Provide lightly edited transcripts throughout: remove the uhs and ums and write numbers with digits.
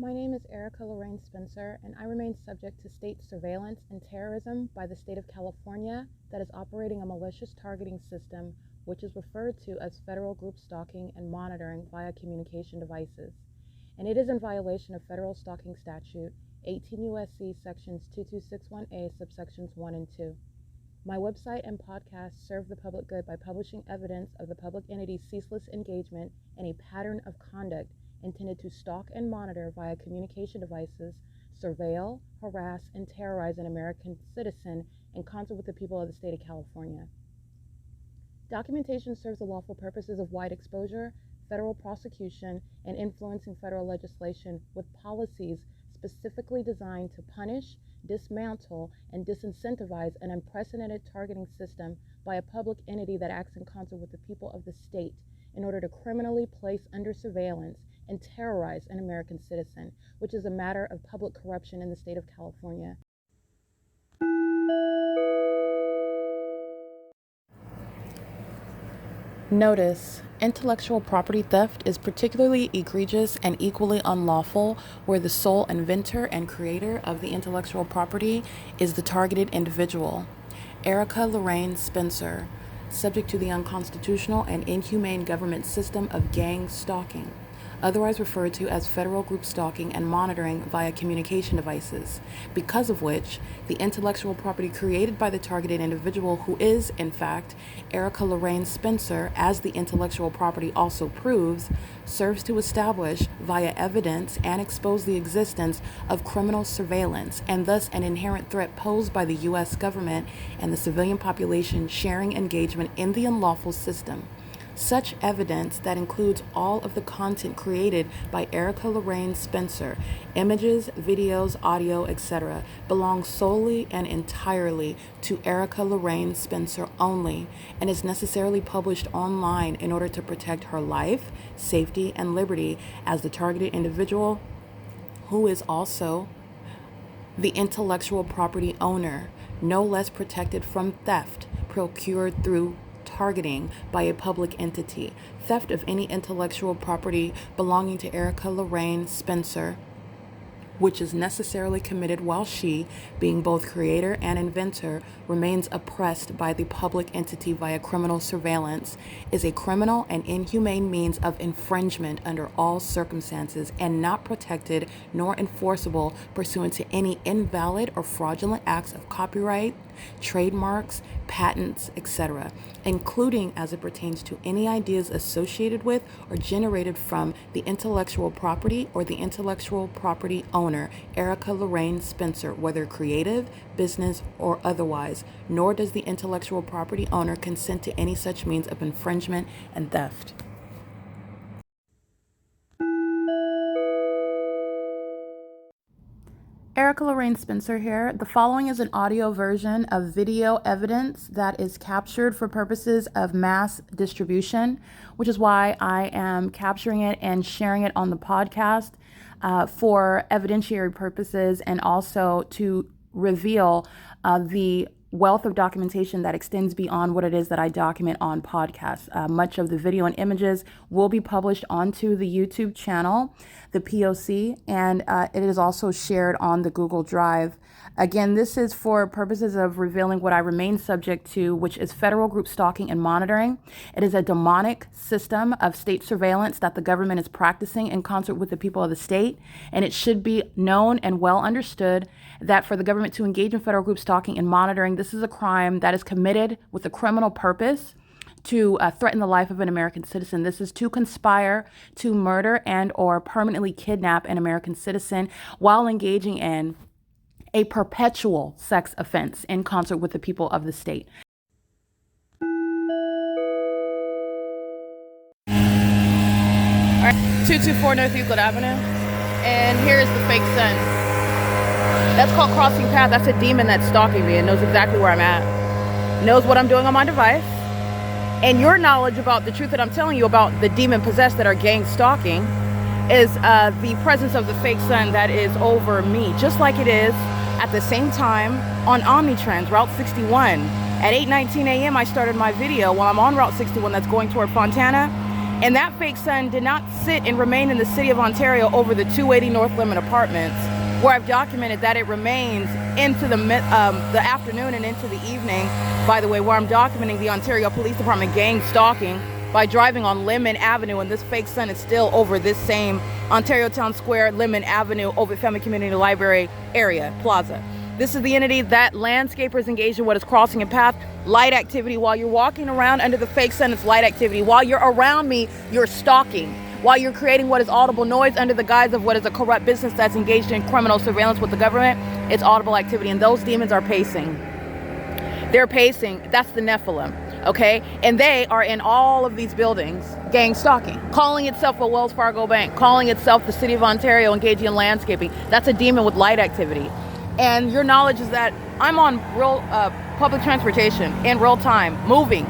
My name is Erica Lorraine Spencer, and I remain subject to state surveillance and terrorism by the state of California that is operating a malicious targeting system, which is referred to as federal group stalking and monitoring via communication devices. And it is in violation of federal stalking statute 18 U.S.C. sections 2261A subsections 1 and 2. My website and podcast serve the public good by publishing evidence of the public entity's ceaseless engagement in a pattern of conduct intended to stalk and monitor via communication devices, surveil, harass, and terrorize an American citizen in concert with the people of the state of California. Documentation serves the lawful purposes of wide exposure, federal prosecution, and influencing federal legislation with policies specifically designed to punish, dismantle, and disincentivize an unprecedented targeting system by a public entity that acts in concert with the people of the state in order to criminally place under surveillance and terrorize an American citizen, which is a matter of public corruption in the state of California. Notice: intellectual property theft is particularly egregious and equally unlawful where the sole inventor and creator of the intellectual property is the targeted individual. Erica Lorraine Spencer, subject to the unconstitutional and inhumane government system of gang stalking, otherwise referred to as federal group stalking and monitoring via communication devices, because of which the intellectual property created by the targeted individual, who is, in fact, Erica Lorraine Spencer, as the intellectual property also proves, serves to establish via evidence and expose the existence of criminal surveillance and thus an inherent threat posed by the U.S. government and the civilian population sharing engagement in the unlawful system. Such evidence that includes all of the content created by Erica Lorraine Spencer, images, videos, audio, etc., belongs solely and entirely to Erica Lorraine Spencer only and is necessarily published online in order to protect her life, safety, and liberty as the targeted individual, who is also the intellectual property owner, no less protected from theft procured through targeting by a public entity. Theft of any intellectual property belonging to Erica Lorraine Spencer, which is necessarily committed while she, being both creator and inventor, remains oppressed by the public entity via criminal surveillance, is a criminal and inhumane means of infringement under all circumstances and not protected nor enforceable pursuant to any invalid or fraudulent acts of copyright, trademarks, patents, etc., including as it pertains to any ideas associated with or generated from the intellectual property or the intellectual property owner, Erica Lorraine Spencer, whether creative, business, or otherwise, nor does the intellectual property owner consent to any such means of infringement and theft. Erica Lorraine Spencer here. The following is an audio version of video evidence that is captured for purposes of mass distribution, which is why I am capturing it and sharing it on the podcast for evidentiary purposes and also to reveal the wealth of documentation that extends beyond what it is that I document on podcasts. Much of the video and images will be published onto the YouTube channel, the P.O.C, and it is also shared on the Google Drive. Again, this is for purposes of revealing what I remain subject to, which is federal group stalking and monitoring. It is a demonic system of state surveillance that the government is practicing in concert with the people of the state, and it should be known and well understood that for the government to engage in federal group stalking and monitoring, this is a crime that is committed with a criminal purpose to threaten the life of an American citizen. This is to conspire to murder and or permanently kidnap an American citizen while engaging in a perpetual sex offense in concert with the people of the state. All right, 224 North Euclid Avenue, and here's the fake sun. That's called crossing path. That's a demon that's stalking me and knows exactly where I'm at, knows what I'm doing on my device, and your knowledge about the truth that I'm telling you about the demon possessed that are gang stalking is the presence of the fake sun that is over me, just like it is at the same time on Omnitrans, Route 61. At 8:19 a.m. I started my video while I'm on Route 61 that's going toward Fontana, And that fake sun did not sit and remain in the city of Ontario over the 280 North Limit Apartments, where I've documented that it remains into the afternoon and into the evening, by the way, where I'm documenting the Ontario Police Department gang stalking by driving on Lemon Avenue, and this fake sun is still over this same Ontario Town Square, Lemon Avenue, OVITT Family Community Library area, plaza. This is the entity that landscapers engage in what is crossing a path, light activity. While you're walking around under the fake sun, it's light activity. While you're around me, you're stalking. While you're creating what is audible noise under the guise of what is a corrupt business that's engaged in criminal surveillance with the government, it's audible activity. And those demons are pacing. They're pacing. That's the Nephilim, okay? And they are in all of these buildings, gang stalking, calling itself a Wells Fargo bank, calling itself the City of Ontario, engaging in landscaping. That's a demon with light activity. And your knowledge is that I'm on real public transportation in real time, moving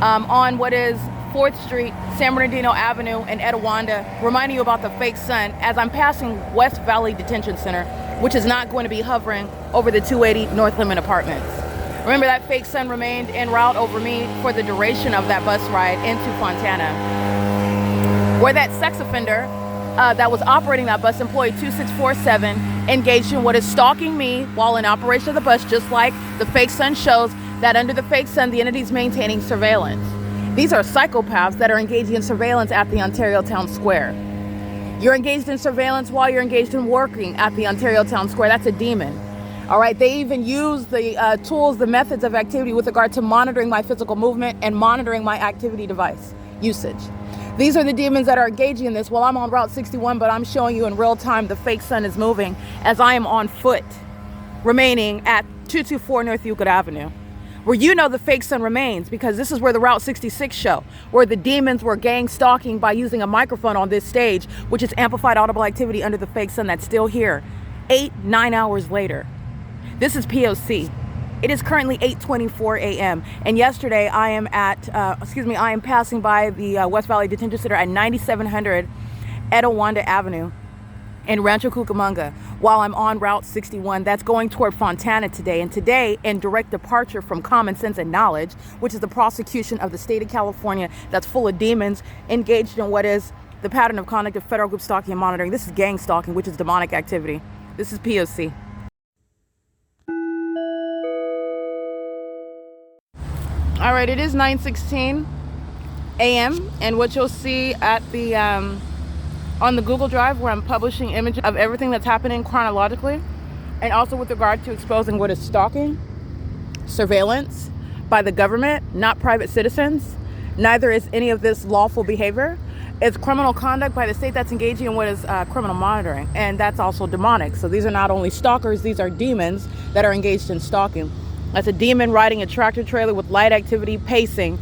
on what is 4th Street, San Bernardino Avenue, and Etiwanda, reminding you about the fake sun as I'm passing West Valley Detention Center, which is not going to be hovering over the 280 North Limit Apartments. Remember, that fake sun remained en route over me for the duration of that bus ride into Fontana, where that sex offender that was operating that bus, employee 2647, engaged in what is stalking me while in operation of the bus, just like the fake sun shows that under the fake sun, the entity is maintaining surveillance. These are psychopaths that are engaging in surveillance at the Ontario Town Square. You're engaged in surveillance while you're engaged in working at the Ontario Town Square. That's a demon. All right, they even use the tools, the methods of activity with regard to monitoring my physical movement and monitoring my activity device usage. These are the demons that are engaging in this. Well, I'm on Route 61, but I'm showing you in real time the fake sun is moving as I am on foot, remaining at 224 North Euclid Avenue, where you know the fake sun remains, because this is where the Route 66 show, where the demons were gang stalking by using a microphone on this stage, which is amplified audible activity under the fake sun that's still here 8-9 hours later. This is P.O.C. It is currently 8:24 a.m. and yesterday I am passing by the West Valley Detention Center at 9700 Etiwanda Avenue in Rancho Cucamonga while I'm on Route 61 that's going toward Fontana today. And today, in direct departure from common sense and knowledge, which is the prosecution of the state of California that's full of demons engaged in what is the pattern of conduct of federal group stalking and monitoring. This is gang stalking, which is demonic activity. This is P.O.C. All right, it is 9:16 a.m. and what you'll see at the on the Google Drive, where I'm publishing images of everything that's happening chronologically, and also with regard to exposing what is stalking, surveillance by the government, not private citizens. Neither is any of this lawful behavior. It's criminal conduct by the state that's engaging in what is criminal monitoring, and that's also demonic. So these are not only stalkers, these are demons that are engaged in stalking. That's a demon riding a tractor trailer with light activity, pacing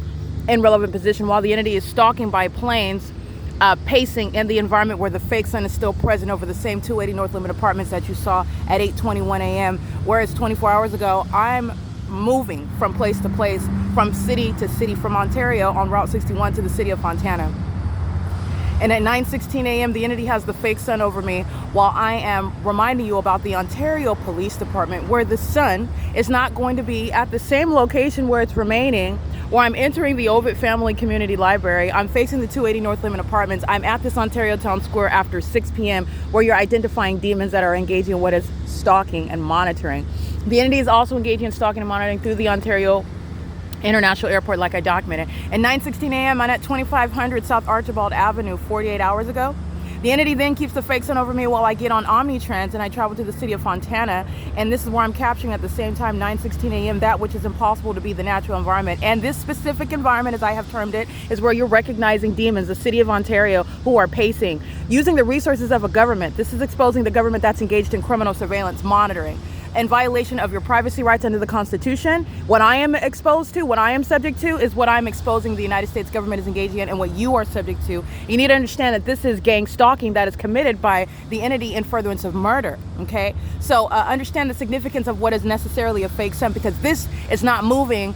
in relevant position, while the entity is stalking by planes, pacing in the environment where the fake sun is still present over the same 280 North Limit Apartments that you saw at 8:21 a.m. Whereas 24 hours ago, I'm moving from place to place, from city to city, from Ontario on Route 61 to the city of Fontana. And at 9:16 a.m., the entity has the fake sun over me while I am reminding you about the Ontario Police Department, where the sun is not going to be at the same location where it's remaining, where I'm entering the OVITT Family Community Library. I'm facing the 280 North Limit Apartments. I'm at this Ontario Town Square after 6 p.m., where you're identifying demons that are engaging in what is stalking and monitoring. The entity is also engaging in stalking and monitoring through the Ontario International Airport, like I documented. At 9:16 a.m., I'm at 2500 South Archibald Avenue 48 hours ago. The entity then keeps the fake sun over me while I get on Omnitrans and I travel to the city of Fontana. And this is where I'm capturing at the same time, 9:16 a.m., that which is impossible to be the natural environment. And this specific environment, as I have termed it, is where you're recognizing demons, the city of Ontario, who are pacing, using the resources of a government. This is exposing the government that's engaged in criminal surveillance, monitoring, in violation of your privacy rights under the Constitution. What I am exposed to, what I am subject to, is what I'm exposing the United States government is engaging in, and what you are subject to. You need to understand that this is gang stalking that is committed by the entity in furtherance of murder, okay? So understand the significance of what is necessarily a fake sun, because this is not moving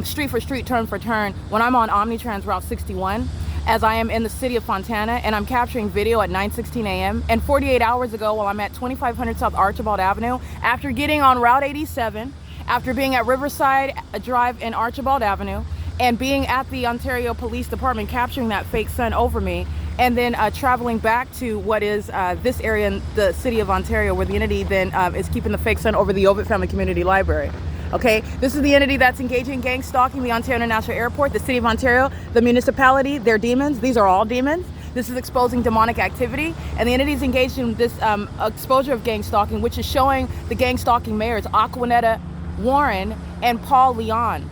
street for street, turn for turn. When I'm on Omnitrans Route 61, as I am in the city of Fontana, and I'm capturing video at 9:16 a.m. And 48 hours ago, while I'm at 2500 South Archibald Avenue, after getting on Route 87, after being at Riverside Drive and Archibald Avenue, and being at the Ontario Police Department, capturing that fake sun over me, and then traveling back to what is this area in the city of Ontario, where the entity then is keeping the fake sun over the OVITT Family Community Library. Okay, this is the entity that's engaging in gang stalking the Ontario International Airport, the city of Ontario, the municipality. They're demons. These are all demons. This is exposing demonic activity, and the entity is engaged in this exposure of gang stalking, which is showing the gang stalking mayors, Aquanetta Warren and Paul Leon.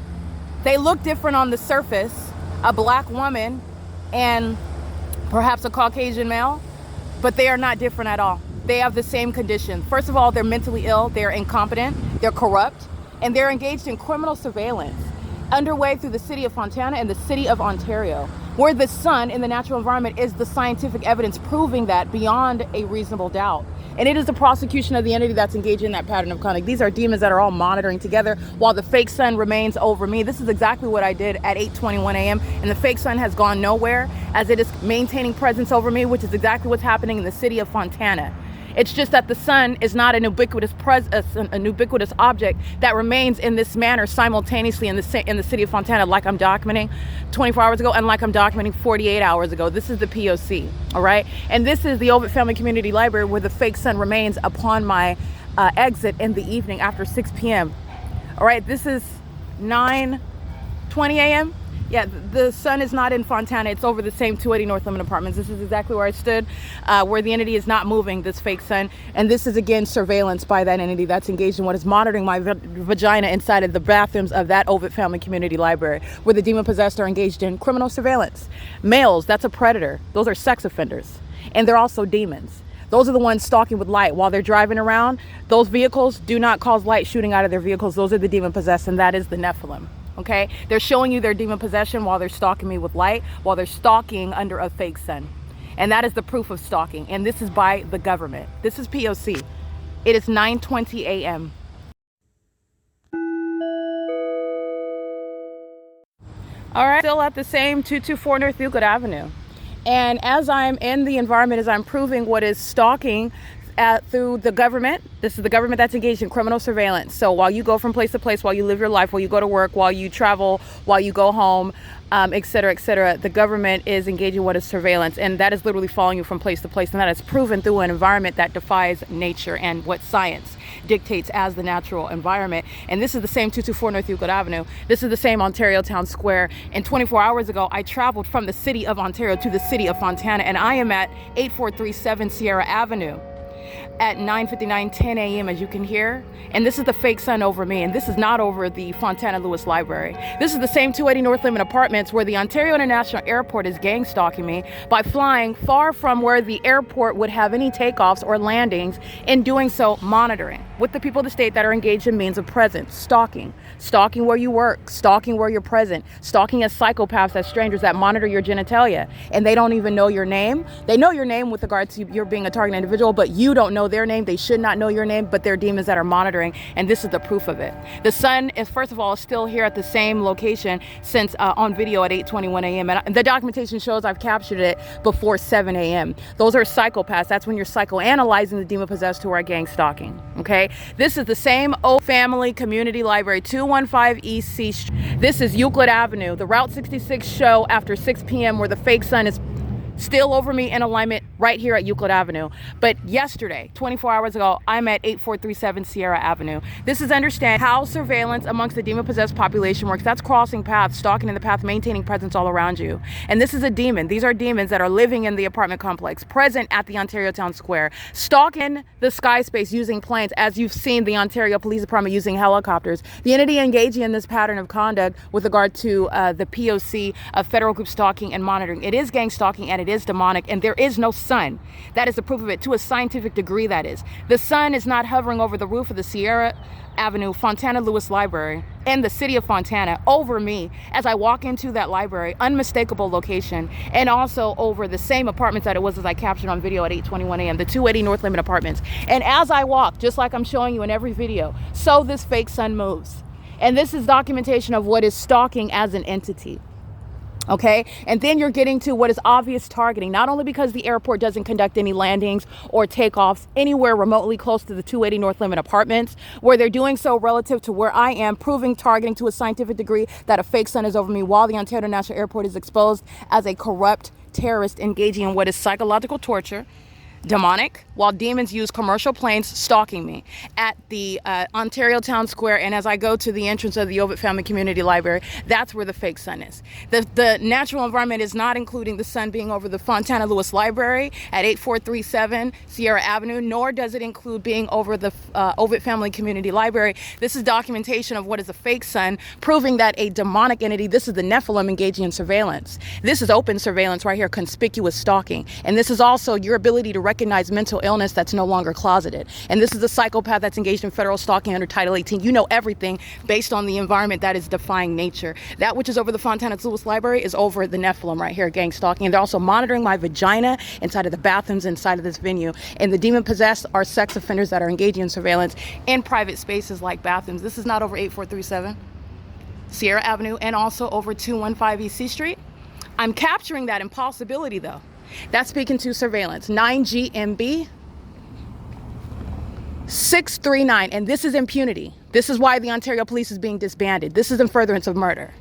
They look different on the surface, a black woman and perhaps a Caucasian male, but they are not different at all. They have the same condition. First of all, they're mentally ill, they're incompetent, they're corrupt, and they're engaged in criminal surveillance underway through the city of Fontana and the city of Ontario, where the sun in the natural environment is the scientific evidence proving that beyond a reasonable doubt. And it is the prosecution of the entity that's engaged in that pattern of conduct. These are demons that are all monitoring together while the fake sun remains over me. This is exactly what I did at 8:21 a.m. And the fake sun has gone nowhere as it is maintaining presence over me, which is exactly what's happening in the city of Fontana. It's just that the sun is not an ubiquitous object that remains in this manner simultaneously in the city of Fontana, like I'm documenting 24 hours ago and like I'm documenting 48 hours ago. This is the P.O.C, all right? And this is the OVITT Family Community Library, where the fake sun remains upon my exit in the evening after 6 p.m. All right, this is 9:20 a.m. Yeah, the sun is not in Fontana. It's over the same 280 North Lemon Apartments. This is exactly where I stood, where the entity is not moving, this fake sun. And this is, again, surveillance by that entity that's engaged in what is monitoring my vagina inside of the bathrooms of that OVITT Family Community Library, where the demon-possessed are engaged in criminal surveillance. Males, that's a predator. Those are sex offenders. And they're also demons. Those are the ones stalking with light while they're driving around. Those vehicles do not cause light shooting out of their vehicles. Those are the demon-possessed, and that is the Nephilim. Okay, they're showing you their demon possession while they're stalking me with light, while they're stalking under a fake sun. And that is the proof of stalking. And this is by the government. This is P.O.C. It is 9:20 a.m. All right, still at the same 224 North Euclid Avenue. And as I'm in the environment, as I'm proving what is stalking through the government, this is the government that's engaged in criminal surveillance. So while you go from place to place, while you live your life, while you go to work, while you travel, while you go home, et cetera, the government is engaging in what is surveillance. And that is literally following you from place to place. And that is proven through an environment that defies nature and what science dictates as the natural environment. And this is the same 224 North Euclid Avenue. This is the same Ontario Town Square. And 24 hours ago, I traveled from the city of Ontario to the city of Fontana. And I am at 8437 Sierra Avenue at 9:59, 10 a.m. as you can hear. And this is the fake sun over me. And this is not over the Fontana Lewis Library. This is the same 280 North Lemon Apartments, where the Ontario International Airport is gang stalking me by flying far from where the airport would have any takeoffs or landings, in doing so monitoring with the people of the state that are engaged in means of presence, stalking where you work, stalking where you're present, stalking as psychopaths, as strangers that monitor your genitalia. And they don't even know your name. They know your name with regard to your being a target individual, but you don't know their name. They should not know your name, but they're demons that are monitoring. And this is the proof of it. The sun is, first of all, still here at the same location since on video at 8:21 a.m. And the documentation shows I've captured it before 7 a.m. Those are psychopaths. That's when you're psychoanalyzing the demon possessed who are gang stalking. Okay, this is the same OVITT Family Community Library, 215 East C Street. This is Euclid Avenue, the Route 66 show after 6 p.m. where the fake sun is still over me in alignment right here at Euclid Avenue. But yesterday, 24 hours ago, I'm at 8437 Sierra Avenue. This is understand how surveillance amongst the demon-possessed population works. That's crossing paths, stalking in the path, maintaining presence all around you. And this is a demon. These are demons that are living in the apartment complex, present at the Ontario Town Square, stalking the sky space using planes, as you've seen the Ontario Police Department using helicopters. The entity engaging in this pattern of conduct with regard to the P.O.C. of federal group stalking and monitoring. It is gang stalking and it is demonic, and there is no sun. That is the proof of it, to a scientific degree, that is. The sun is not hovering over the roof of the Sierra Avenue Fontana Lewis Library in the city of Fontana over me as I walk into that library, unmistakable location, and also over the same apartments that it was as I captured on video at 8:21 a.m., the 280 North Lemon Apartments. And as I walk, just like I'm showing you in every video, so this fake sun moves. And this is documentation of what is stalking as an entity. Okay, and then you're getting to what is obvious targeting, not only because the airport doesn't conduct any landings or takeoffs anywhere remotely close to the 280 North Limit Apartments, where they're doing so relative to where I am, proving targeting to a scientific degree that a fake sun is over me, while the Ontario International Airport is exposed as a corrupt terrorist engaging in what is psychological torture, demonic, while demons use commercial planes stalking me at the Ontario Town Square. And as I go to the entrance of the OVITT Family Community Library, that's where the fake sun is. The natural environment is not including the sun being over the Fontana Lewis Library at 8437 Sierra Avenue, nor does it include being over the OVITT Family Community Library. This is documentation of what is a fake sun, proving that a demonic entity, this is the Nephilim engaging in surveillance. This is open surveillance right here, conspicuous stalking. And this is also your ability to recognize mental illness that's no longer closeted. And this is a psychopath that's engaged in federal stalking under Title 18. You know everything based on the environment that is defying nature. That which is over the Fontana Lewis Library is over the Nephilim right here, gang stalking. And they're also monitoring my vagina inside of the bathrooms inside of this venue. And the demon possessed are sex offenders that are engaging in surveillance in private spaces like bathrooms. This is not over 8437 Sierra Avenue and also over 215 EC Street. I'm capturing that impossibility though. That's speaking to surveillance. 9GMB 639. And this is impunity. This is why the Ontario Police is being disbanded. This is in furtherance of murder.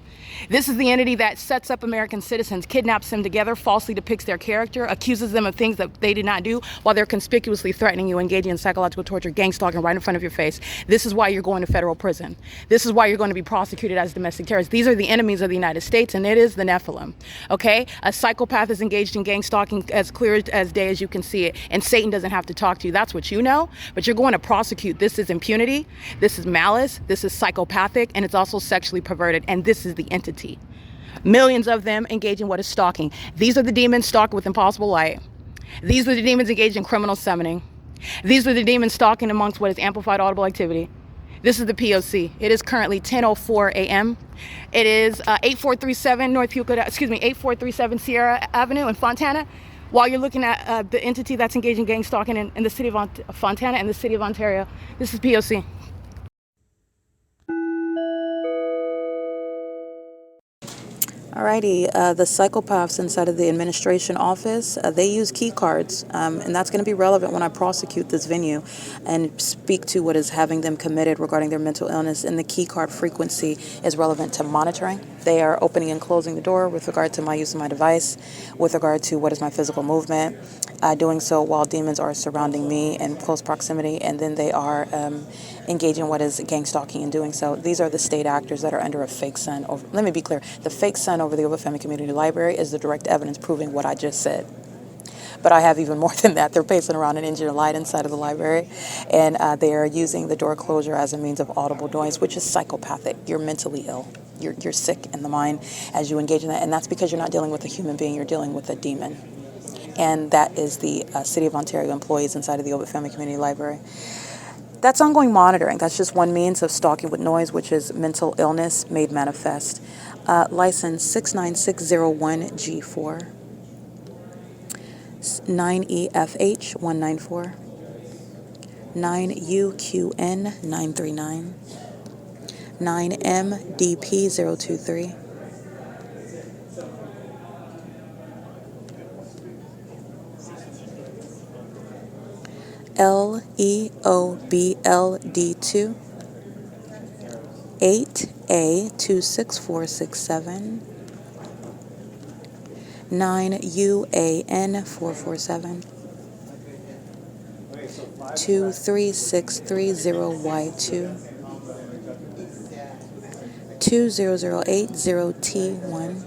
This is the entity that sets up American citizens, kidnaps them together, falsely depicts their character, accuses them of things that they did not do, while they're conspicuously threatening you, engaging in psychological torture, gang stalking right in front of your face. This is why you're going to federal prison. This is why you're going to be prosecuted as domestic terrorists. These are the enemies of the United States, and it is the Nephilim. Okay? A psychopath is engaged in gang stalking as clear as day as you can see it, and Satan doesn't have to talk to you. That's what you know, but you're going to prosecute. This is impunity, this is malice, this is psychopathic, and it's also sexually perverted, and this is the entity. Millions of them engage in what is stalking. These are the demons stalking with impossible light. These are the demons engaged in criminal summoning. These are the demons stalking amongst what is amplified audible activity. This is the P.O.C. It is currently 10:04 a.m. It is 8437 North Euclid, 8437 Sierra Avenue in Fontana. While you're looking at the entity that's engaged in gang stalking in the city of Fontana and the city of Ontario, this is P.O.C. Alrighty, the psychopaths inside of the administration office, they use key cards, and that's going to be relevant when I prosecute this venue and speak to what is having them committed regarding their mental illness. And the key card frequency is relevant to monitoring. They are opening and closing the door with regard to my use of my device, with regard to what is my physical movement, doing so while demons are surrounding me in close proximity, and then they are engaging in what is gang stalking and doing so. These are the state actors that are under a fake sun. Let me be clear. The fake sun over the OVITT Family Community Library is the direct evidence proving what I just said. But I have even more than that. They're pacing around an engine of light inside of the library, and they are using the door closure as a means of audible noise, which is psychopathic. You're mentally ill. You're sick in the mind as you engage in that, and that's because you're not dealing with a human being. You're dealing with a demon. And that is the City of Ontario employees inside of the OVITT Family Community Library. That's ongoing monitoring. That's just one means of stalking with noise, which is mental illness made manifest. License 69601G4, 9EFH 194, 9UQN 939, 9MDP 023, LEOBLD2, 8A26467, 9UAN447, 23630Y2, 20080T1,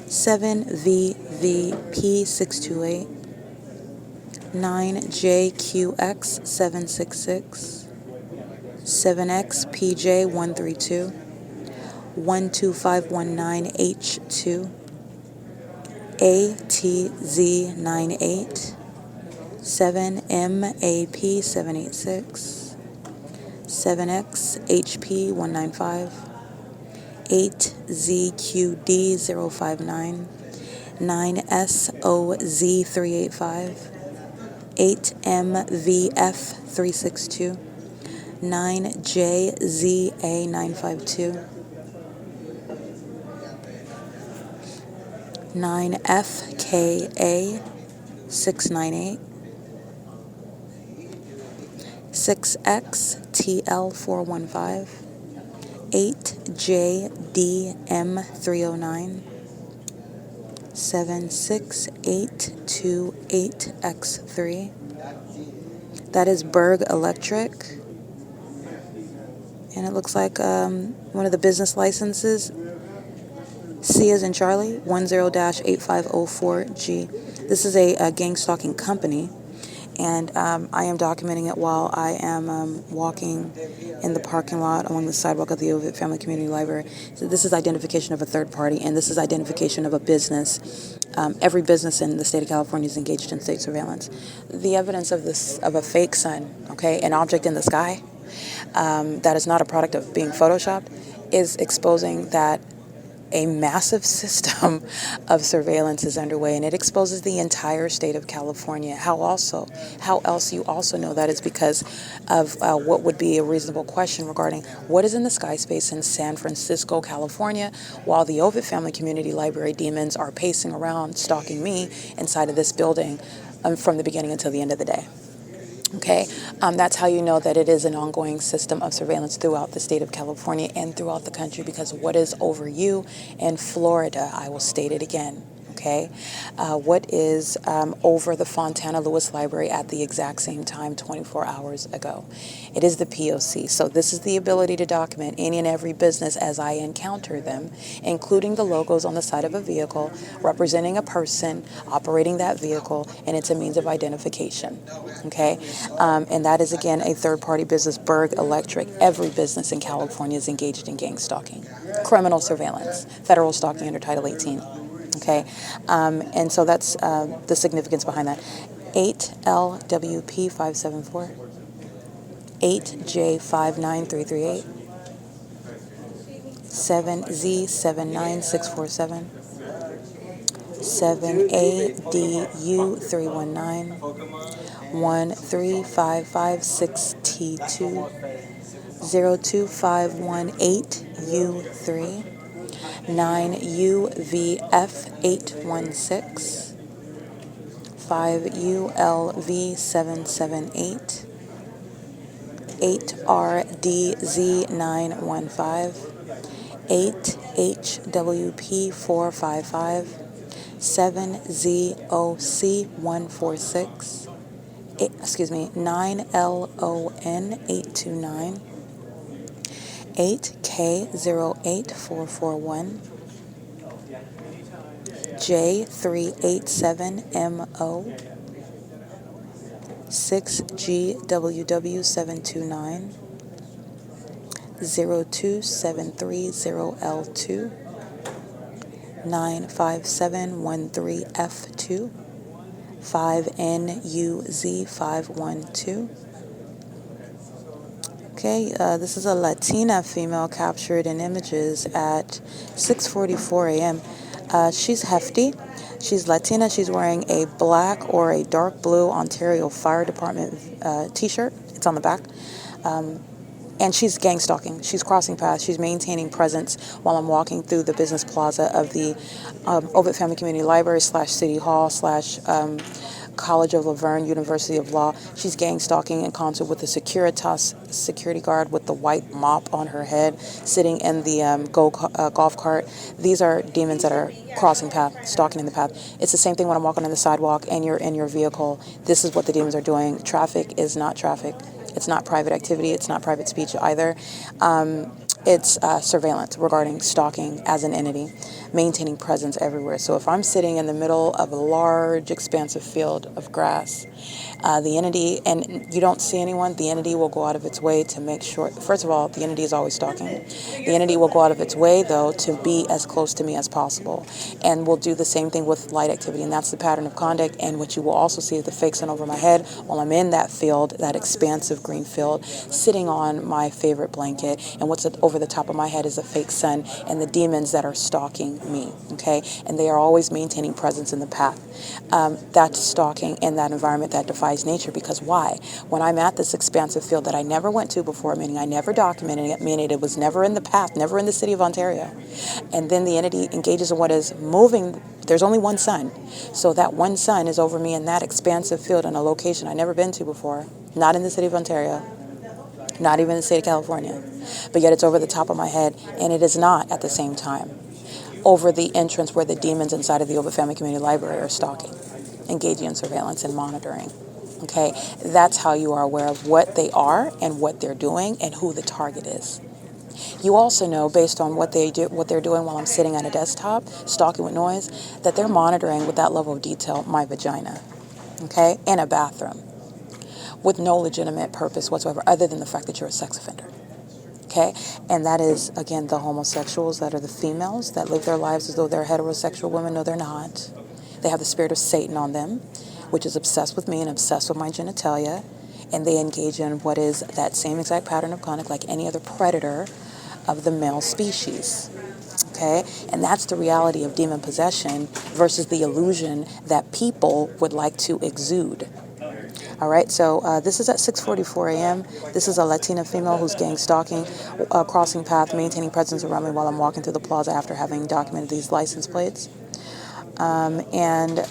7VVP628, 9JQX766, 7XPJ132, 12519H2, ATZ98, 7MAP786, 7XHP195, 8ZQD059, 9SOZ385, 8MVF362, 9JZA952, 9FKA 698, 6XTL415, 8JDM309, 76828X3. That is Berg Electric. And it looks like one of the business licenses, C as in Charlie, 10-8504G. This is a gang stalking company, and I am documenting it while I am walking in the parking lot along the sidewalk of the OVITT Family Community Library. So this is identification of a third party, and this is identification of a business. Every business in the state of California is engaged in state surveillance. The evidence of this, of a fake sun, okay, an object in the sky, that is not a product of being photoshopped, is exposing that a massive system of surveillance is underway, and it exposes the entire state of California. How else you also know that is because of what would be a reasonable question regarding what is in the sky space in San Francisco, California, while the OVITT Family Community Library demons are pacing around stalking me inside of this building from the beginning until the end of the day. Okay, that's how you know that it is an ongoing system of surveillance throughout the state of California and throughout the country, because what is over you in Florida, I will state it again, okay? What is over the Fontana Lewis Library at the exact same time 24 hours ago? It is the P.O.C. So this is the ability to document any and every business as I encounter them, including the logos on the side of a vehicle representing a person operating that vehicle, and it's a means of identification, okay? And that is, again, a third-party business, Berg Electric. Every business in California is engaged in gang stalking, criminal surveillance, federal stalking under Title 18, okay? And so that's the significance behind that. 8LWP574, 8J59338, 7Z79647, 7ADU319, 13556T2, 02518U3, 9UVF816, 5ULV778, 8RDZ915, 8HWP455, 7ZOC146, 9LON829, 8K08441, J387MO, 6GWW729, 02730L2, 95713F2, 5NUZ512. Okay, this is a Latina female captured in images at 6:44 a.m. She's hefty. She's Latina. She's wearing a black or a dark blue Ontario Fire Department t-shirt. It's on the back. And she's gang stalking. She's crossing paths. She's maintaining presence while I'm walking through the business plaza of the OVITT Family Community Library / City Hall / College of Laverne, University of Law. She's gang stalking in concert with the Securitas security guard with the white mop on her head, sitting in the golf cart. These are demons that are crossing path, stalking in the path. It's the same thing when I'm walking on the sidewalk and you're in your vehicle. This is what the demons are doing. Traffic is not traffic. It's not private activity. It's not private speech either. It's surveillance regarding stalking as an entity, maintaining presence everywhere. So if I'm sitting in the middle of a large, expansive field of grass, the entity, and you don't see anyone, the entity will go out of its way to make sure, first of all, the entity is always stalking. The entity will go out of its way, though, to be as close to me as possible. And will do the same thing with light activity, and that's the pattern of conduct. And what you will also see is the fake sun over my head while I'm in that field, that expansive green field, sitting on my favorite blanket. And what's over over the top of my head is a fake sun and the demons that are stalking me, okay? And they are always maintaining presence in the path. That's stalking in that environment that defies nature, because why? When I'm at this expansive field that I never went to before, meaning I never documented it, meaning it was never in the path, never in the city of Ontario, and then the entity engages in what is moving, there's only one sun. So that one sun is over me in that expansive field in a location I've never been to before, not in the city of Ontario, not even in the state of California, but yet it's over the top of my head, and it is not at the same time over the entrance where the demons inside of the OVITT Family Community Library are stalking, engaging in surveillance and monitoring. Okay, that's how you are aware of what they are and what they're doing and who the target is. You also know, based on what they're doing while I'm sitting at a desktop, stalking with noise, that they're monitoring with that level of detail my vagina, okay, in a bathroom, with no legitimate purpose whatsoever other than the fact that you're a sex offender. Okay, and that is, again, the homosexuals that are the females that live their lives as though they're heterosexual women. No, they're not. They have the spirit of Satan on them, which is obsessed with me and obsessed with my genitalia, and they engage in what is that same exact pattern of conduct like any other predator of the male species. Okay, and that's the reality of demon possession versus the illusion that people would like to exude. All right, so this is at 6:44 a.m. This is a Latina female who's gang stalking, crossing path, maintaining presence around me while I'm walking through the plaza after having documented these license plates. And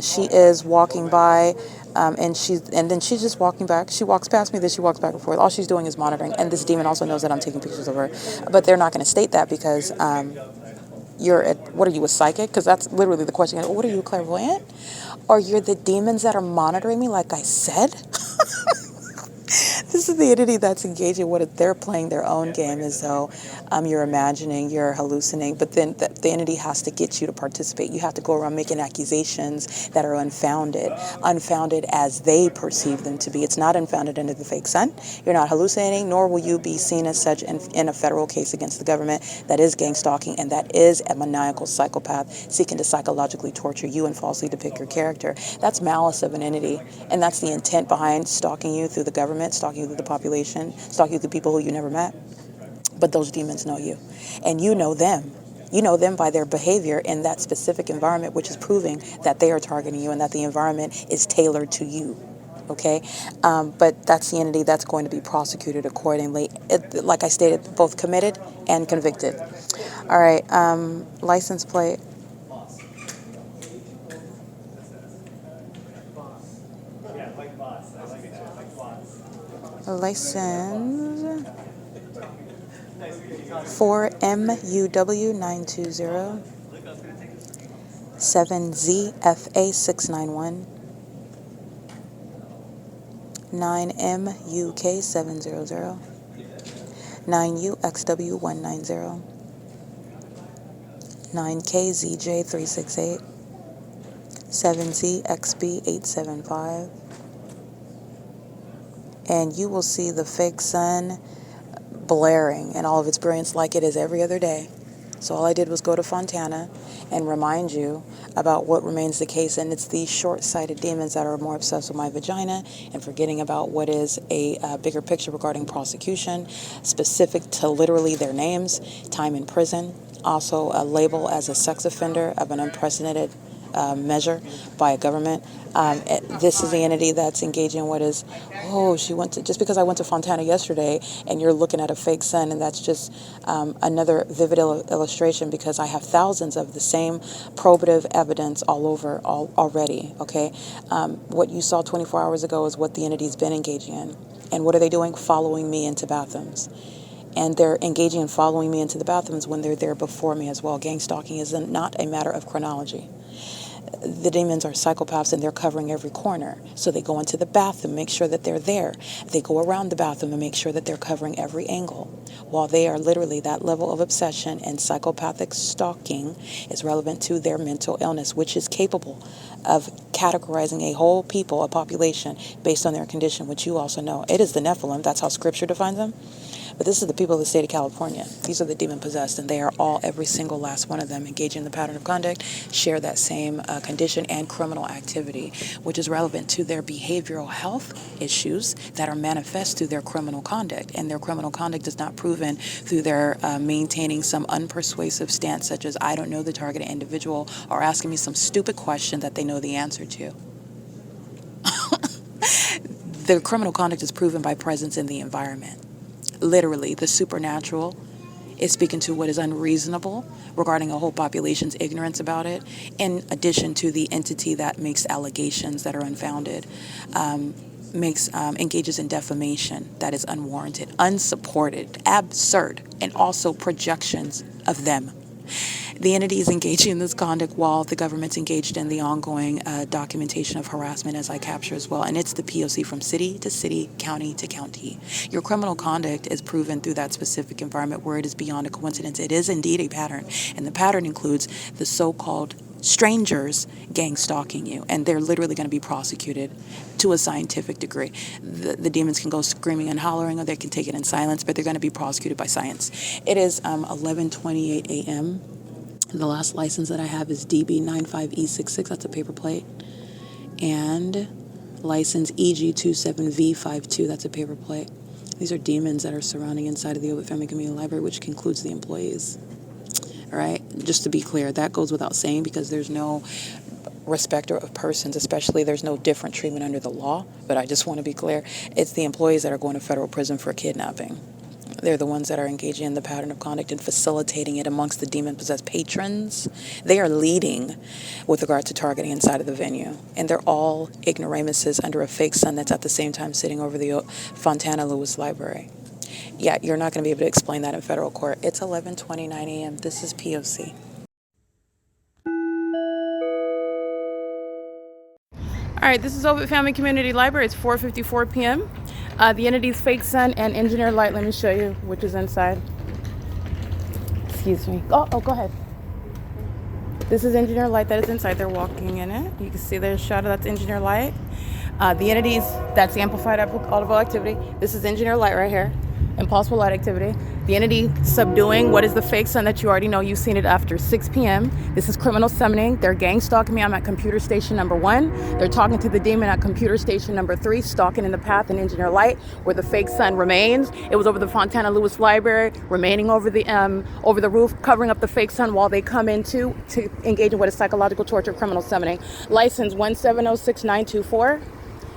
she is walking by, and then she's just walking back. She walks past me, then she walks back and forth. All she's doing is monitoring, and this demon also knows that I'm taking pictures of her. But they're not going to state that because what are you, a psychic? Because that's literally the question. What are you, clairvoyant? Or you're the demons that are monitoring me, like I said? This is the entity that's engaging what they're playing their own game, as though you're imagining, you're hallucinating, but then the entity has to get you to participate. You have to go around making accusations that are unfounded as they perceive them to be. It's not unfounded under the fake sun. You're not hallucinating, nor will you be seen as such in a federal case against the government that is gang stalking, and that is a maniacal psychopath seeking to psychologically torture you and falsely depict your character. That's malice of an entity, and that's the intent behind stalking you through the government, stalking you through the population, stalking you through people who you never met. But those demons know you, and you know them. You know them by their behavior in that specific environment, which is proving that they are targeting you and that the environment is tailored to you. Okay, but that's the entity that's going to be prosecuted accordingly. Like I stated, both committed and convicted. All right, license plate. License 4MUW920 7ZFA691 9MUK700 9UXW190 9KZJ368 7ZXB875. And you will see the fake sun blaring in all of its brilliance like it is every other day. So all I did was go to Fontana and remind you about what remains the case, and it's these short-sighted demons that are more obsessed with my vagina and forgetting about what is a bigger picture regarding prosecution, specific to literally their names, time in prison, also a label as a sex offender of an unprecedented measure by a government. This is the entity that's engaging in what is, just because I went to Fontana yesterday and you're looking at a fake sun, and that's just another vivid illustration, because I have thousands of the same probative evidence all over already, okay? What you saw 24 hours ago is what the entity's been engaging in. And what are they doing? Following me into bathrooms. And they're engaging in following me into the bathrooms when they're there before me as well. Gang stalking is not a matter of chronology. The demons are psychopaths, and they're covering every corner. So they go into the bathroom, make sure that they're there. They go around the bathroom and make sure that they're covering every angle. While they are literally, that level of obsession and psychopathic stalking is relevant to their mental illness, which is capable of categorizing a whole people, a population, based on their condition, which you also know. It is the Nephilim. That's how Scripture defines them. But this is the people of the state of California. These are the demon-possessed, and they are all, every single last one of them, engaging in the pattern of conduct, share that same condition and criminal activity, which is relevant to their behavioral health issues that are manifest through their criminal conduct. And their criminal conduct is not proven through their maintaining some unpersuasive stance, such as, I don't know the targeted individual, or asking me some stupid question that they know the answer to. Their criminal conduct is proven by presence in the environment. Literally, the supernatural is speaking to what is unreasonable regarding a whole population's ignorance about it, in addition to the entity that makes allegations that are unfounded, engages in defamation that is unwarranted, unsupported, absurd, and also projections of them. The entity is engaging in this conduct while the government's engaged in the ongoing documentation of harassment, as I capture as well. And it's the P.O.C. from city to city, county to county. Your criminal conduct is proven through that specific environment where it is beyond a coincidence. It is indeed a pattern. And the pattern includes the so-called strangers gang stalking you. And they're literally going to be prosecuted to a scientific degree. The demons can go screaming and hollering, or they can take it in silence, but they're going to be prosecuted by science. It is 11:28 a.m. The last license that I have is DB95E66, that's a paper plate, and license EG27V52, that's a paper plate. These are demons that are surrounding inside of the OVITT Family Community Library, which concludes the employees. All right, just to be clear, that goes without saying because there's no respecter of persons, especially there's no different treatment under the law, but I just want to be clear, it's the employees that are going to federal prison for kidnapping. They're the ones that are engaging in the pattern of conduct and facilitating it amongst the demon-possessed patrons. They are leading with regard to targeting inside of the venue. And they're all ignoramuses under a fake sun that's at the same time sitting over the Fontana Lewis Library. Yeah, you're not going to be able to explain that in federal court. It's 11:29 a.m. This is P.O.C. All right, this is OVITT Family Community Library. It's 4:54 p.m. The entity's fake sun and engineer light. Let me show you which is inside. Excuse me. Oh, go ahead. This is engineer light that is inside. They're walking in it. You can see there's a shadow. That's engineer light. The entities, that's amplified audible activity. This is engineer light right here. Impossible light activity. The entity subduing what is the fake sun that you already know. You've seen it after 6 p.m. This is criminal summoning. They're gang stalking me. I'm at computer station number 1. They're talking to the demon at computer station number 3, stalking in the path in engineer light where the fake sun remains. It was over the Fontana Lewis Library, remaining over the roof, covering up the fake sun while they come to engage in what is psychological torture, criminal summoning. License 1706924.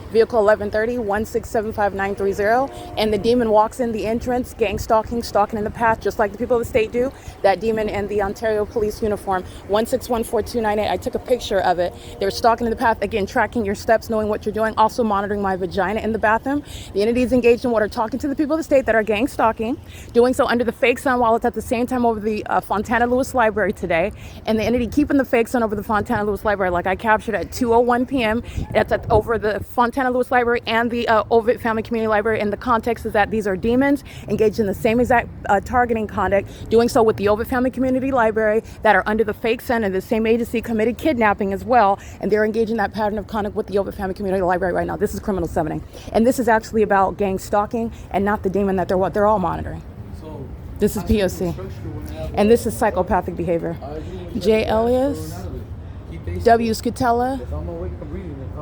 Vehicle 1130 1675930, and the demon walks in the entrance, gang stalking in the path, just like the people of the state do. That demon in the Ontario police uniform, 1614298. I took a picture of it. They're stalking in the path, again, tracking your steps, knowing what you're doing, also monitoring my vagina in the bathroom. The entity is engaged in what are talking to the people of the state that are gang stalking, doing so under the fake sun while it's at the same time over the Fontana Lewis Library today. And the entity keeping the fake sun over the Fontana Lewis Library, like I captured at 2:01 p.m. That's over the Fontana Lewis Library and the OVITT Family Community Library. And the context is that these are demons engaged in the same exact targeting conduct, doing so with the OVITT Family Community Library, that are under the fake sun, and the same agency committed kidnapping as well. And they're engaged in that pattern of conduct with the OVITT Family Community Library right now. This is criminal summoning. And this is actually about gang stalking and not the demon that they're all monitoring. This is P.O.C. And this is psychopathic behavior. J. Elias, W. Scutella,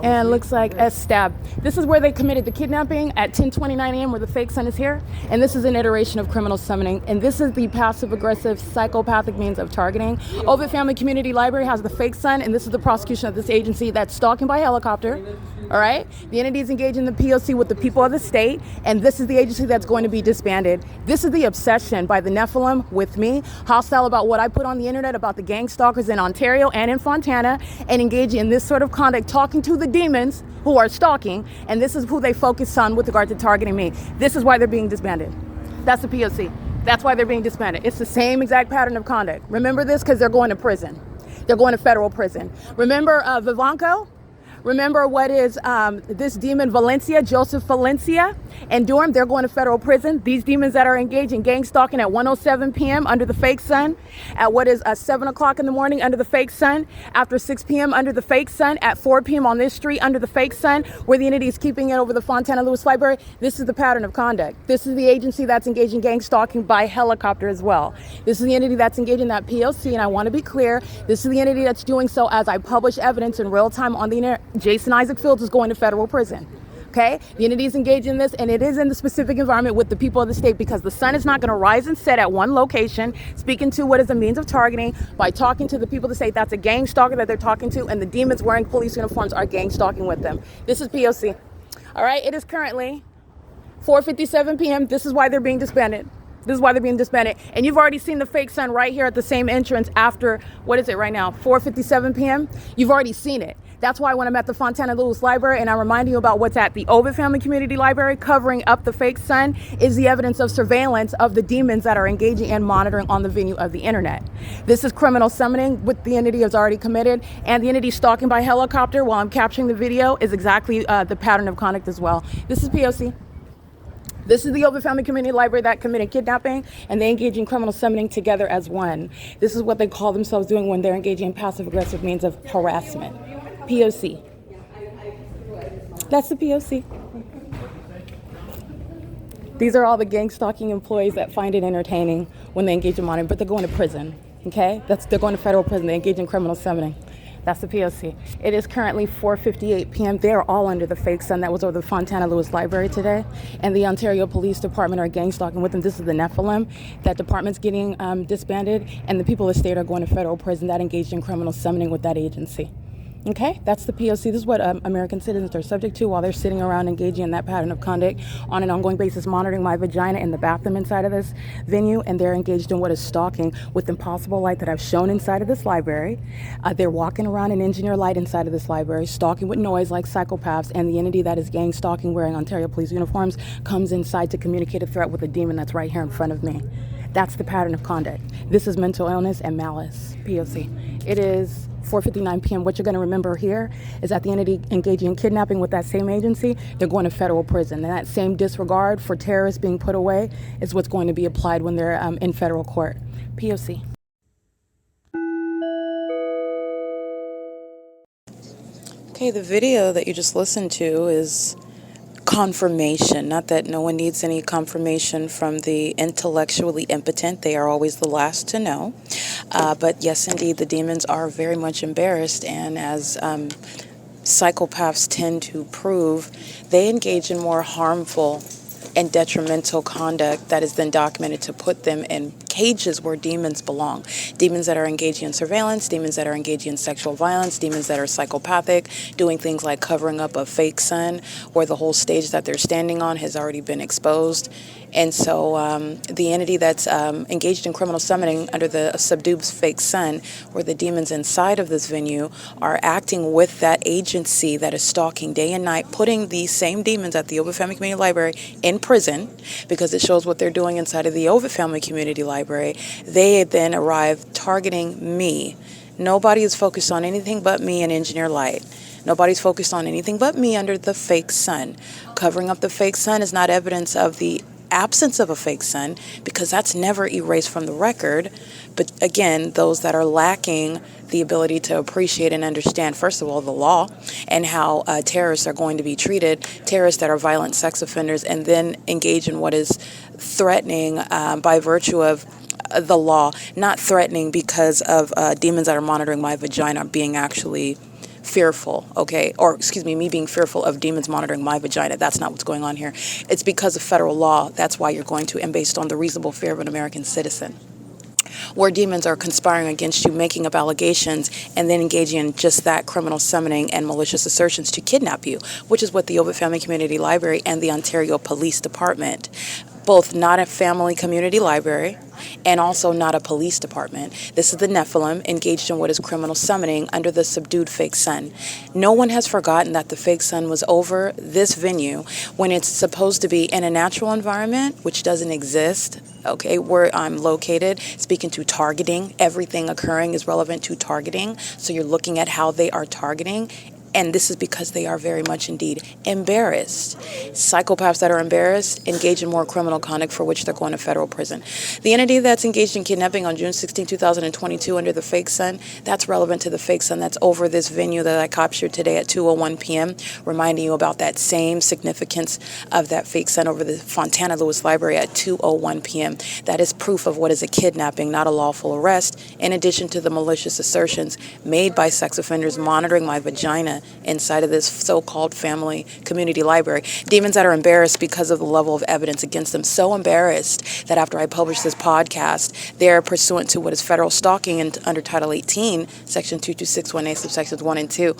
and looks like S. Stab. This is where they committed the kidnapping at 10:29 a.m. where the fake sun is here. And this is an iteration of criminal summoning. And this is the passive-aggressive psychopathic means of targeting. OVITT Family Community Library has the fake sun, and this is the prosecution of this agency that's stalking by helicopter. All right? The entity is engaged in the P.O.C. with the people of the state, and this is the agency that's going to be disbanded. This is the obsession by the Nephilim with me, hostile about what I put on the internet about the gang stalkers in Ontario and in Fontana, and engaging in this sort of conduct, talking to the demons who are stalking, and this is who they focus on with regard to targeting me. This is why they're being disbanded. That's the P.O.C. That's why they're being disbanded. It's the same exact pattern of conduct. Remember this, because they're going to prison. They're going to federal prison. Remember Vivanco? Remember what is this demon Valencia, Joseph Valencia, and Durham? They're going to federal prison. These demons that are engaged in gang stalking at 1:07 p.m. under the fake sun, at what is 7 o'clock in the morning under the fake sun, after 6 p.m. under the fake sun, at 4 p.m. on this street under the fake sun, where the entity is keeping it over the Fontana Lewis Library. This is the pattern of conduct. This is the agency that's engaged in gang stalking by helicopter as well. This is the entity that's engaged in that P.O.C, and I want to be clear, this is the entity that's doing so as I publish evidence in real time on the internet. Jason Isaac Fields is going to federal prison. Okay, the entity is engaged in this, and it is in the specific environment with the people of the state, because the sun is not going to rise and set at one location, speaking to what is a means of targeting by talking to the people of the state. That's a gang stalker that they're talking to, and the demons wearing police uniforms are gang stalking with them. This is P.O.C. All right, it is currently 4:57 p.m. This is why they're being disbanded. This is why they're being disbanded. And you've already seen the fake sun right here at the same entrance after, what is it right now, 4:57 p.m.? You've already seen it. That's why when I'm at the Fontana Lewis Library and I'm reminding you about what's at the OVITT Family Community Library covering up the fake sun is the evidence of surveillance of the demons that are engaging and monitoring on the venue of the internet. This is criminal summoning, which the entity has already committed, and the entity stalking by helicopter while I'm capturing the video is exactly the pattern of conduct as well. This is P.O.C. This is the OVITT Family Community Library that committed kidnapping, and they engage in criminal summoning together as one. This is what they call themselves doing when they're engaging in passive-aggressive means of harassment. P.O.C. That's the P.O.C. These are all the gang stalking employees that find it entertaining when they engage in monitoring, but they're going to prison, okay? They're going to federal prison. They engage in criminal summoning. That's the P.O.C. It is currently 4:58 p.m. They are all under the fake sun that was over the Fontana Lewis Library today. And the Ontario Police Department are gang stalking with them. This is the Nephilim. That department's getting disbanded, and the people of the state are going to federal prison that engaged in criminal summoning with that agency. Okay, that's the P.O.C. This is what American citizens are subject to while they're sitting around engaging in that pattern of conduct on an ongoing basis, monitoring my vagina in the bathroom inside of this venue, and they're engaged in what is stalking with impossible light that I've shown inside of this library. They're walking around in engineer light inside of this library, stalking with noise like psychopaths, and the entity that is gang stalking wearing Ontario police uniforms comes inside to communicate a threat with a demon that's right here in front of me. That's the pattern of conduct. This is mental illness and malice, P.O.C. It is 4:59 p.m. What you're going to remember here is that the entity engaging in kidnapping with that same agency, they're going to federal prison. And that same disregard for terrorists being put away is what's going to be applied when they're in federal court. P.O.C. Okay, the video that you just listened to is confirmation. Not that no one needs any confirmation from the intellectually impotent. They are always the last to know. But yes, indeed, the demons are very much embarrassed. And as psychopaths tend to prove, they engage in more harmful and detrimental conduct that is then documented to put them in cages where demons belong. Demons that are engaging in surveillance, demons that are engaging in sexual violence, demons that are psychopathic, doing things like covering up a fake sun where the whole stage that they're standing on has already been exposed. And so the entity that's engaged in criminal summoning under the subdued fake sun, where the demons inside of this venue are acting with that agency that is stalking day and night, putting these same demons at the OVITT Family Community Library in prison, because it shows what they're doing inside of the OVITT Family Community Library. They then arrive targeting me. Nobody is focused on anything but me and engineer light. Nobody's focused on anything but me under the fake sun. Covering up the fake sun is not evidence of the absence of a fake sun, because that's never erased from the record. But again, those that are lacking the ability to appreciate and understand, first of all, the law and how terrorists are going to be treated, terrorists that are violent sex offenders, and then engage in what is threatening by virtue of the law, not threatening because of demons that are monitoring my vagina being actually fearful, okay? Or excuse me, me being fearful of demons monitoring my vagina. That's not what's going on here. It's because of federal law. That's why you're going to, and based on the reasonable fear of an American citizen, where demons are conspiring against you, making up allegations, and then engaging in just that criminal summoning and malicious assertions to kidnap you, which is what the OVITT Family Community Library and the Ontario Police Department, both not a family community library and also not a police department. This is the Nephilim engaged in what is criminal summoning under the subdued fake sun. No one has forgotten that the fake sun was over this venue when it's supposed to be in a natural environment, which doesn't exist, okay, where I'm located, speaking to targeting. Everything occurring is relevant to targeting. So you're looking at how they are targeting. And this is because they are very much indeed embarrassed. Psychopaths that are embarrassed engage in more criminal conduct for which they're going to federal prison. The entity that's engaged in kidnapping on June 16, 2022 under the fake sun, that's relevant to the fake sun that's over this venue that I captured today at 2:01 p.m., reminding you about that same significance of that fake sun over the Fontana Lewis Library at 2:01 p.m. That is proof of what is a kidnapping, not a lawful arrest, in addition to the malicious assertions made by sex offenders monitoring my vagina inside of this so-called family community library. Demons that are embarrassed because of the level of evidence against them, so embarrassed that after I published this podcast, they're pursuant to what is federal stalking and under Title 18, Section 22618, subsections 1 and 2.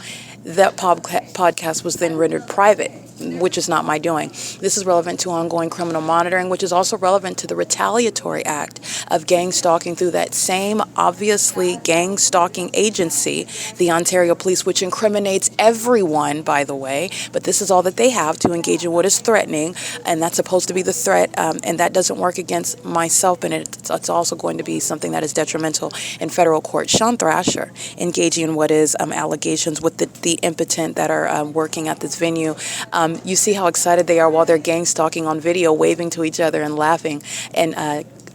That podcast was then rendered private, which is not my doing. This is relevant to ongoing criminal monitoring, which is also relevant to the retaliatory act of gang stalking through that same obviously gang stalking agency, the Ontario Police, which incriminates everyone, by the way, but this is all that they have to engage in what is threatening, and that's supposed to be the threat, and that doesn't work against myself, and it's also going to be something that is detrimental in federal court. Sean Thrasher engaging in what is allegations with the impotent that are working at this venue. You see how excited they are while they're gang stalking on video, waving to each other and laughing and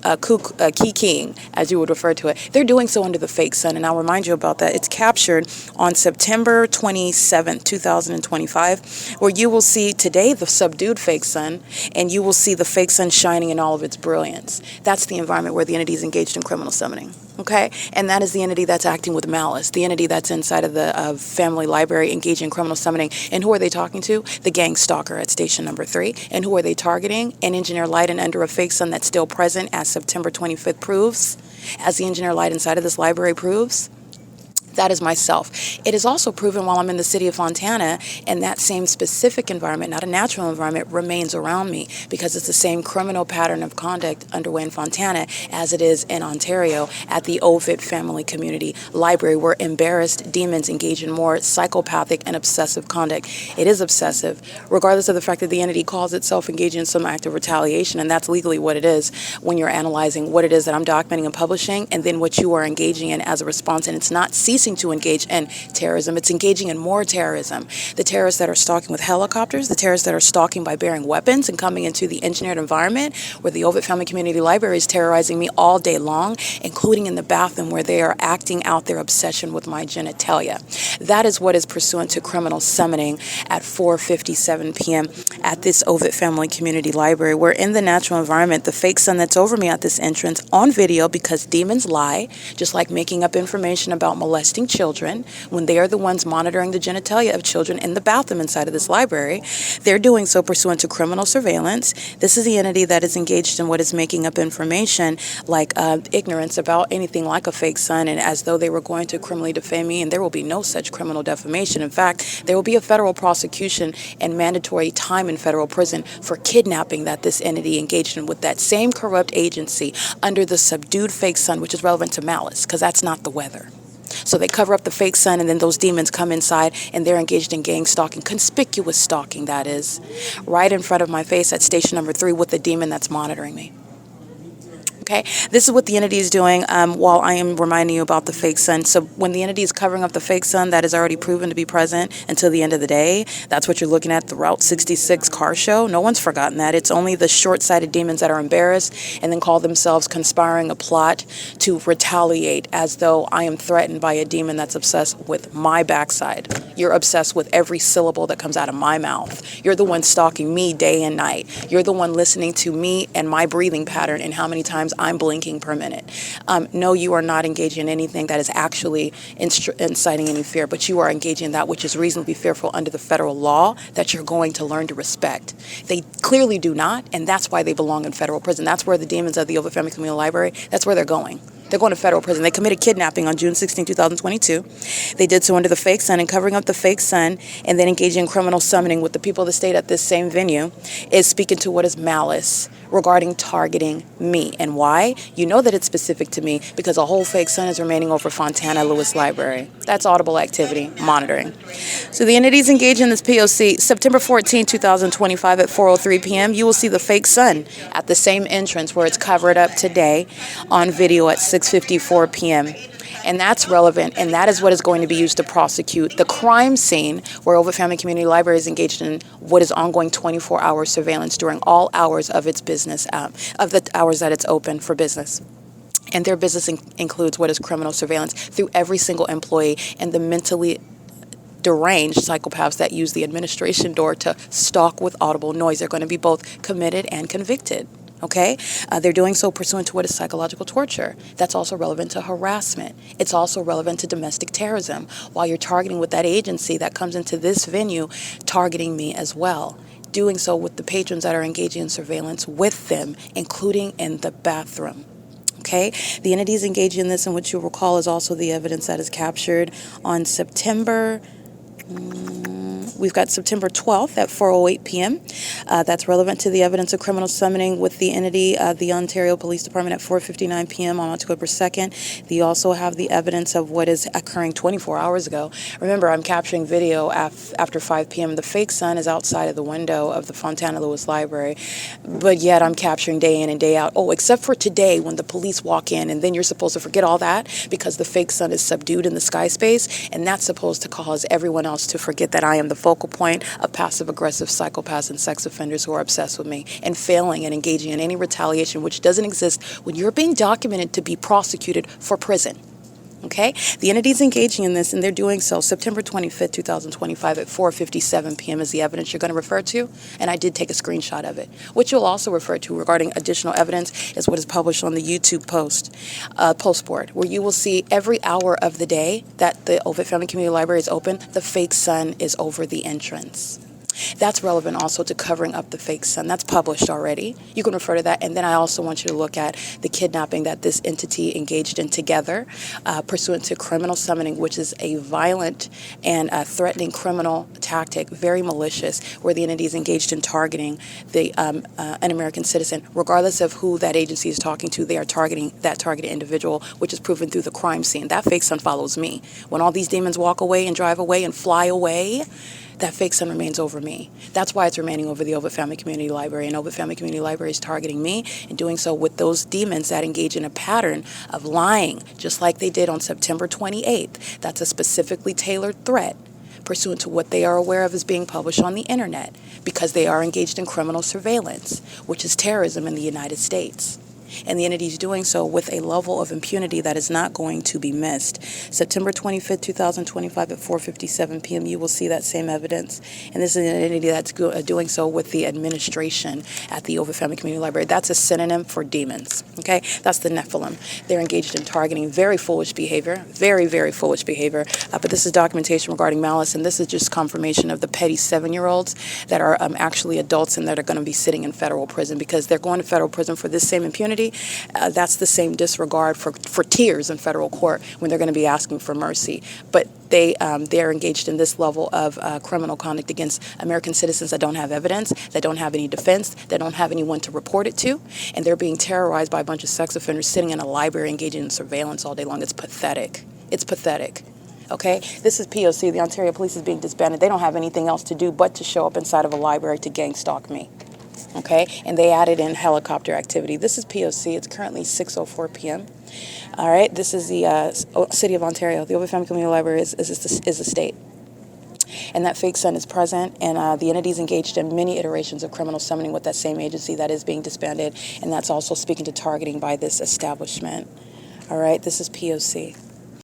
kikiing, as you would refer to it. They're doing so under the fake sun, and I'll remind you about that. It's captured on September 27th, 2025, where you will see today the subdued fake sun, and you will see the fake sun shining in all of its brilliance. That's the environment where the entity is engaged in criminal summoning. Okay, and that is the entity that's acting with malice, the entity that's inside of the family library engaging in criminal summoning. And who are they talking to? The gang stalker at station number 3. And who are they targeting? An engineer light and under a fake sun that's still present, as September 25th proves, as the engineer light inside of this library proves. That is myself. It is also proven while I'm in the city of Fontana, and that same specific environment, not a natural environment, remains around me because it's the same criminal pattern of conduct underway in Fontana as it is in Ontario at the OVITT Family Community Library, where embarrassed demons engage in more psychopathic and obsessive conduct. It is obsessive, regardless of the fact that the entity calls itself engaging in some act of retaliation, and that's legally what it is when you're analyzing what it is that I'm documenting and publishing, and then what you are engaging in as a response. And it's not ceasing to engage in terrorism, it's engaging in more terrorism. The terrorists that are stalking with helicopters, the terrorists that are stalking by bearing weapons and coming into the engineered environment where the OVITT Family Community Library is terrorizing me all day long, including in the bathroom where they are acting out their obsession with my genitalia. That is what is pursuant to criminal summoning at 4:57 p.m. at this OVITT Family Community Library, where in the natural environment, the fake sun that's over me at this entrance on video, because demons lie, just like making up information about molesting children when they are the ones monitoring the genitalia of children in the bathroom inside of this library. They're doing so pursuant to criminal surveillance. This is the entity that is engaged in what is making up information like ignorance about anything like a fake sun, and as though they were going to criminally defame me, and there will be no such criminal defamation. In fact, there will be a federal prosecution and mandatory time in federal prison for kidnapping that this entity engaged in with that same corrupt agency under the subdued fake sun, which is relevant to malice, because that's not the weather. So they cover up the fake sun, and then those demons come inside, and they're engaged in gang stalking, conspicuous stalking, that is, right in front of my face at station number 3 with the demon that's monitoring me. Okay, this is what the entity is doing while I am reminding you about the fake sun. So when the entity is covering up the fake sun that is already proven to be present until the end of the day, that's what you're looking at, the Route 66 car show. No one's forgotten that. It's only the short-sighted demons that are embarrassed and then call themselves conspiring a plot to retaliate, as though I am threatened by a demon that's obsessed with my backside. You're obsessed with every syllable that comes out of my mouth. You're the one stalking me day and night. You're the one listening to me and my breathing pattern and how many times I'm blinking per minute. No, you are not engaging in anything that is actually inciting any fear, but you are engaging in that which is reasonably fearful under the federal law that you're going to learn to respect. They clearly do not, and that's why they belong in federal prison. That's where the demons of the OVITT Family Community Library, that's where they're going. They're going to federal prison. They committed kidnapping on June 16, 2022. They did so under the fake sun, and covering up the fake sun and then engaging in criminal summoning with the people of the state at this same venue is speaking to what is malice regarding targeting me. And why? You know that it's specific to me because a whole fake sun is remaining over Fontana Lewis Library. That's audible activity, monitoring. So the entities engaged in this P.O.C. September 14, 2025 at 4:03 p.m. You will see the fake sun at the same entrance where it's covered up today on video at 6:54 p.m. And that's relevant, and that is what is going to be used to prosecute the crime scene where OVITT Family Community Library is engaged in what is ongoing 24-hour surveillance during all hours of its business, of the hours that it's open for business. And their business includes what is criminal surveillance through every single employee and the mentally deranged psychopaths that use the administration door to stalk with audible noise. They're going to be both committed and convicted. Okay? They're doing so pursuant to what is psychological torture. That's also relevant to harassment. It's also relevant to domestic terrorism. While you're targeting with that agency that comes into this venue, targeting me as well. Doing so with the patrons that are engaging in surveillance with them, including in the bathroom. Okay, the entities engaged in this, and what you'll recall is also the evidence that is captured on September. We've got September 12th at 4:08 p.m. That's relevant to the evidence of criminal summoning with the entity, the Ontario Police Department at 4:59 p.m. on October 2nd. You also have the evidence of what is occurring 24 hours ago. Remember, I'm capturing video after 5 p.m. The fake sun is outside of the window of the Fontana Lewis Library, but yet I'm capturing day in and day out. Oh, except for today when the police walk in, and then you're supposed to forget all that because the fake sun is subdued in the sky space, and that's supposed to cause everyone else to forget that I am the focal point of passive-aggressive psychopaths and sex offenders who are obsessed with me and failing and engaging in any retaliation which doesn't exist when you're being documented to be prosecuted for prison. Okay? The entity's engaging in this, and they're doing so September 25th, 2025 at 4:57 p.m. is the evidence you're going to refer to, and I did take a screenshot of it. What you'll also refer to regarding additional evidence is what is published on the YouTube post board, where you will see every hour of the day that the OVITT Family Community Library is open, the fake sun is over the entrance. That's relevant also to covering up the fake sun. That's published already. You can refer to that. And then I also want you to look at the kidnapping that this entity engaged in together, pursuant to criminal summoning, which is a violent and threatening criminal tactic, very malicious, where the entity is engaged in targeting an American citizen. Regardless of who that agency is talking to, they are targeting that targeted individual, which is proven through the crime scene. That fake sun follows me. When all these demons walk away and drive away and fly away, that fake sun remains over me. That's why it's remaining over the OVITT Family Community Library, and OVITT Family Community Library is targeting me and doing so with those demons that engage in a pattern of lying, just like they did on September 28th. That's a specifically tailored threat pursuant to what they are aware of as being published on the internet, because they are engaged in criminal surveillance, which is terrorism in the United States. And the entity is doing so with a level of impunity that is not going to be missed. September 25th, 2025 at 4:57 p.m., you will see that same evidence. And this is an entity that's doing so with the administration at the OVITT Family Community Library. That's a synonym for demons, okay? That's the Nephilim. They're engaged in targeting very foolish behavior, very, very foolish behavior. But this is documentation regarding malice, and this is just confirmation of the petty 7-year-olds that are actually adults and that are going to be sitting in federal prison, because they're going to federal prison for this same impunity. That's the same disregard for tears in federal court when they're going to be asking for mercy. But they're engaged in this level of criminal conduct against American citizens that don't have evidence, that don't have any defense, that don't have anyone to report it to, and they're being terrorized by a bunch of sex offenders sitting in a library engaging in surveillance all day long. It's pathetic. It's pathetic. Okay, this is P.O.C. The Ontario Police is being disbanded. They don't have anything else to do but to show up inside of a library to gang stalk me. Okay, and they added in helicopter activity. This is P.O.C. It's currently 6:04 p.m. All right, this is the City of Ontario. The OVITT Family Community Library is a state. And that fake sun is present, and the entities engaged in many iterations of criminal summoning with that same agency that is being disbanded, and that's also speaking to targeting by this establishment. All right, this is P.O.C.